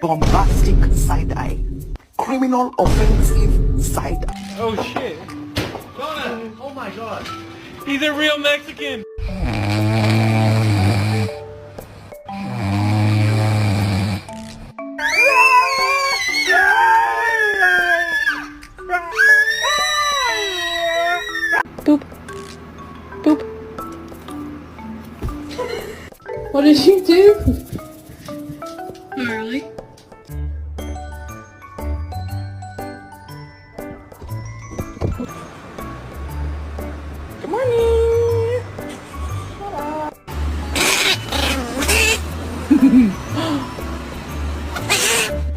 Bombastic side-eye. Criminal offensive side-eye. Oh shit. Donna! Oh my god. He's a real Mexican! Boop. Boop. What did you do? Really?